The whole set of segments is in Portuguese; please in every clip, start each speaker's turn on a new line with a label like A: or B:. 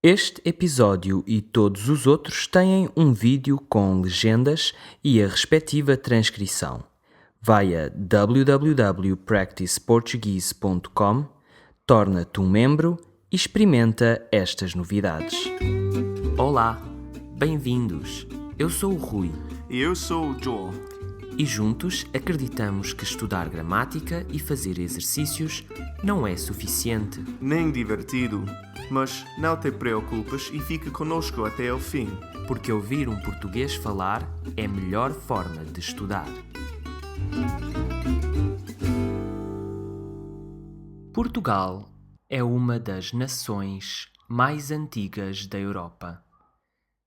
A: Este episódio e todos os outros têm um vídeo com legendas e a respectiva transcrição. Vai a www.practiceportuguese.com, torna-te um membro e experimenta estas novidades. Olá, bem-vindos. Eu sou o Rui.
B: E eu sou o Joel.
A: E juntos acreditamos que estudar gramática e fazer exercícios não é suficiente.
B: Nem divertido. Mas não te preocupes e fica conosco até ao fim.
A: Porque ouvir um português falar é a melhor forma de estudar. Portugal é uma das nações mais antigas da Europa.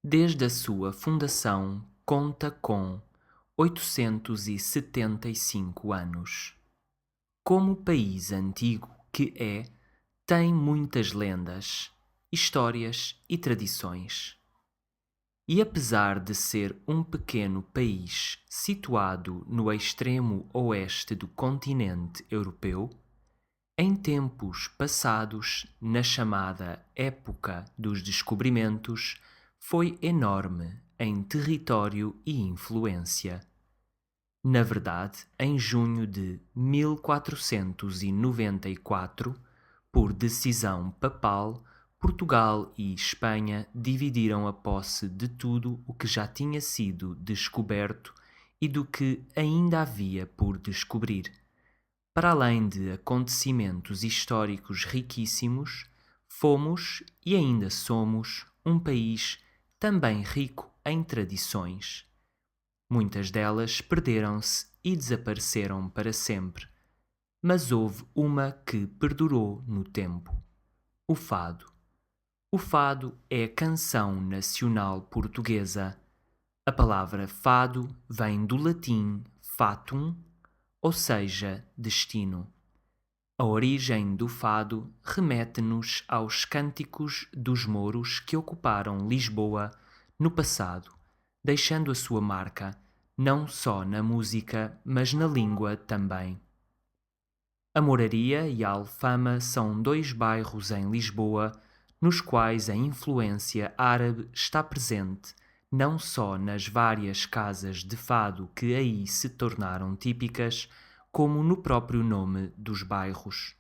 A: Desde a sua fundação, conta com 875 anos. Como país antigo que é, tem muitas lendas, histórias e tradições. E apesar de ser um pequeno país situado no extremo oeste do continente europeu, em tempos passados, na chamada Época dos Descobrimentos, foi enorme em território e influência. Na verdade, em junho de 1494, por decisão papal, Portugal e Espanha dividiram a posse de tudo o que já tinha sido descoberto e do que ainda havia por descobrir. Para além de acontecimentos históricos riquíssimos, fomos e ainda somos um país também rico em tradições. Muitas delas perderam-se e desapareceram para sempre, mas houve uma que perdurou no tempo: o fado. O fado é a canção nacional portuguesa. A palavra fado vem do latim fatum, ou seja, destino. A origem do fado remete-nos aos cânticos dos mouros que ocuparam Lisboa no passado, deixando a sua marca, não só na música, mas na língua também. A Moraria e a Alfama são dois bairros em Lisboa nos quais a influência árabe está presente, não só nas várias casas de fado que aí se tornaram típicas, como no próprio nome dos bairros.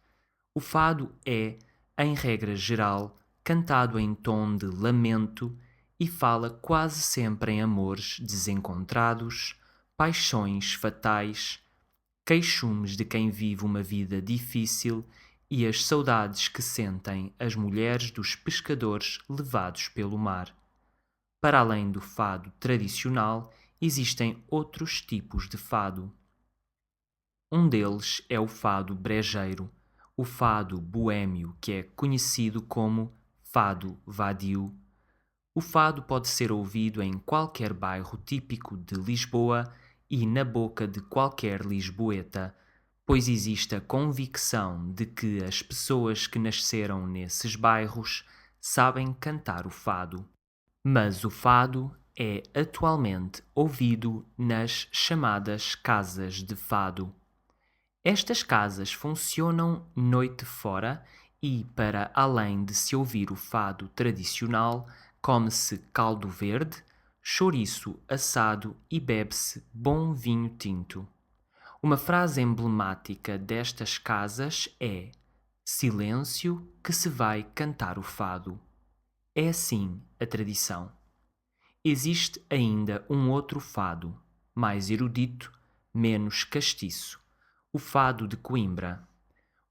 A: O fado é, em regra geral, cantado em tom de lamento e fala quase sempre em amores desencontrados, paixões fatais, queixumes de quem vive uma vida difícil e as saudades que sentem as mulheres dos pescadores levados pelo mar. Para além do fado tradicional, existem outros tipos de fado. Um deles é o fado brejeiro, o fado boêmio, que é conhecido como fado vadio. O fado pode ser ouvido em qualquer bairro típico de Lisboa e na boca de qualquer lisboeta, pois existe a convicção de que as pessoas que nasceram nesses bairros sabem cantar o fado. Mas o fado é atualmente ouvido nas chamadas casas de fado. Estas casas funcionam noite fora e, para além de se ouvir o fado tradicional, come-se caldo verde, chouriço assado e bebe-se bom vinho tinto. Uma frase emblemática destas casas é: silêncio que se vai cantar o fado. É assim a tradição. Existe ainda um outro fado, mais erudito, menos castiço: o fado de Coimbra.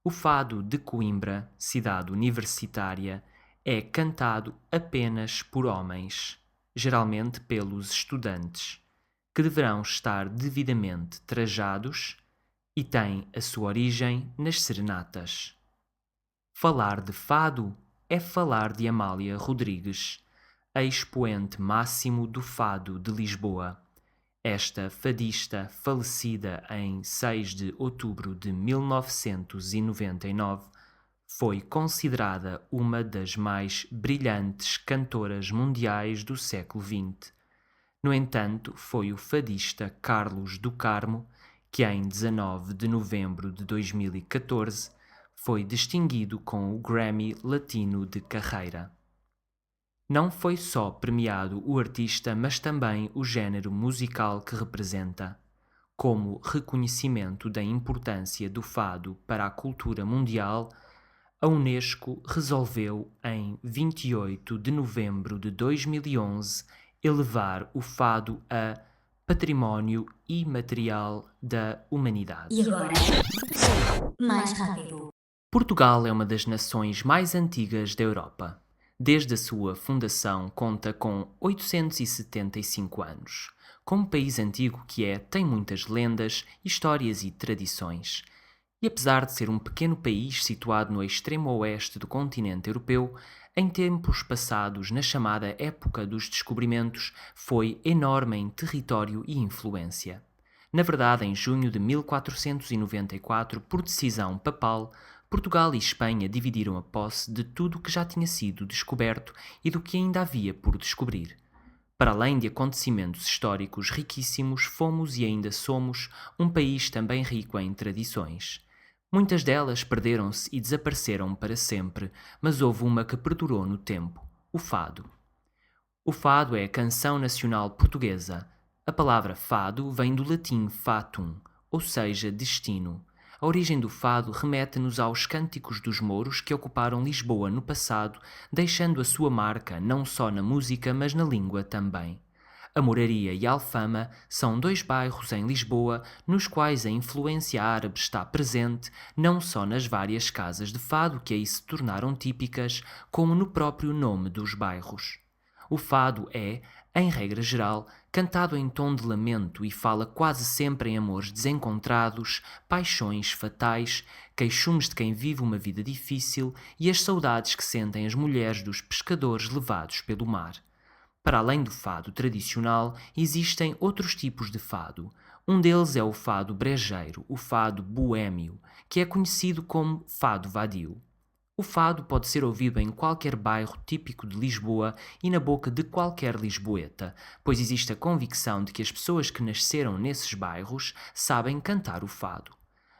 A: O fado de Coimbra, cidade universitária, é cantado apenas por homens, geralmente pelos estudantes, que deverão estar devidamente trajados e tem a sua origem nas serenatas. Falar de fado é falar de Amália Rodrigues, a expoente máximo do fado de Lisboa. Esta fadista, falecida em 6 de outubro de 1999, foi considerada uma das mais brilhantes cantoras mundiais do século XX. No entanto, foi o fadista Carlos do Carmo que, em 19 de novembro de 2014, foi distinguido com o Grammy Latino de Carreira. Não foi só premiado o artista, mas também o género musical que representa. Como reconhecimento da importância do fado para a cultura mundial, a Unesco resolveu, em 28 de novembro de 2011, elevar o fado a Património Imaterial da Humanidade.
C: E agora, mais rápido.
A: Portugal é uma das nações mais antigas da Europa. Desde a sua fundação, conta com 875 anos. Como país antigo que é, tem muitas lendas, histórias e tradições. E apesar de ser um pequeno país situado no extremo oeste do continente europeu, em tempos passados, na chamada época dos descobrimentos, foi enorme em território e influência. Na verdade, em junho de 1494, por decisão papal, Portugal e Espanha dividiram a posse de tudo o que já tinha sido descoberto e do que ainda havia por descobrir. Para além de acontecimentos históricos riquíssimos, fomos e ainda somos um país também rico em tradições. Muitas delas perderam-se e desapareceram para sempre, mas houve uma que perdurou no tempo: o fado. O fado é a canção nacional portuguesa. A palavra fado vem do latim fatum, ou seja, destino. A origem do fado remete-nos aos cânticos dos mouros que ocuparam Lisboa no passado, deixando a sua marca não só na música, mas na língua também. A Moraria e a Alfama são dois bairros em Lisboa nos quais a influência árabe está presente não só nas várias casas de fado que aí se tornaram típicas, como no próprio nome dos bairros. O fado é, em regra geral, cantado em tom de lamento e fala quase sempre em amores desencontrados, paixões fatais, queixumes de quem vive uma vida difícil e as saudades que sentem as mulheres dos pescadores levados pelo mar. Para além do fado tradicional, existem outros tipos de fado. Um deles é o fado brejeiro, o fado boêmio, que é conhecido como fado vadio. O fado pode ser ouvido em qualquer bairro típico de Lisboa e na boca de qualquer lisboeta, pois existe a convicção de que as pessoas que nasceram nesses bairros sabem cantar o fado.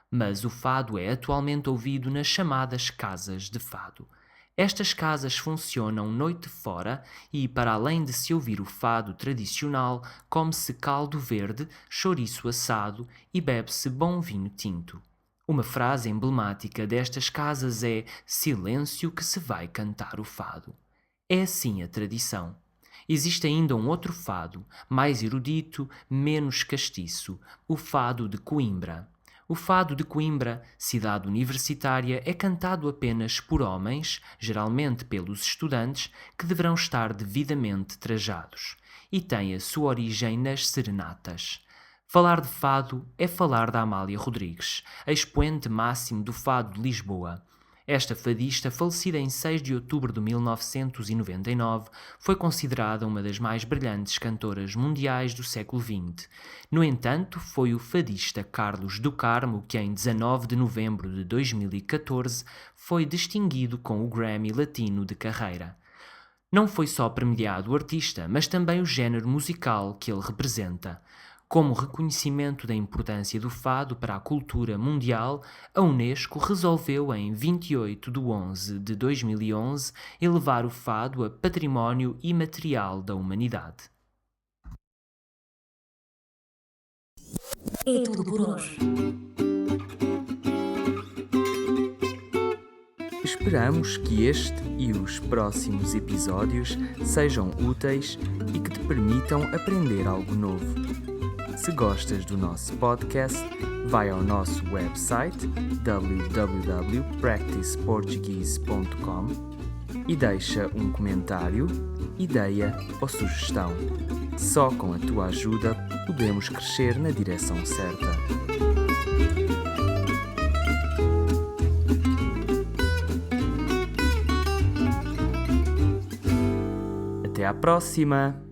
A: Mas o fado é atualmente ouvido nas chamadas casas de fado. Estas casas funcionam noite fora e, para além de se ouvir o fado tradicional, come-se caldo verde, chouriço assado e bebe-se bom vinho tinto. Uma frase emblemática destas casas é "Silêncio que se vai cantar o fado". É assim a tradição. Existe ainda um outro fado, mais erudito, menos castiço, o fado de Coimbra. O fado de Coimbra, cidade universitária, é cantado apenas por homens, geralmente pelos estudantes, que deverão estar devidamente trajados, e tem a sua origem nas serenatas. Falar de fado é falar da Amália Rodrigues, a expoente máximo do fado de Lisboa. Esta fadista, falecida em 6 de outubro de 1999, foi considerada uma das mais brilhantes cantoras mundiais do século XX. No entanto, foi o fadista Carlos do Carmo que, em 19 de novembro de 2014, foi distinguido com o Grammy Latino de carreira. Não foi só premiado o artista, mas também o género musical que ele representa. Como reconhecimento da importância do fado para a cultura mundial, a Unesco resolveu, em 28 de 11 de 2011, elevar o fado a Património Imaterial da Humanidade.
C: É tudo por hoje.
A: Esperamos que este e os próximos episódios sejam úteis e que te permitam aprender algo novo. Se gostas do nosso podcast, vai ao nosso website www.practiceportuguese.com e deixa um comentário, ideia ou sugestão. Só com a tua ajuda podemos crescer na direção certa. Até à próxima!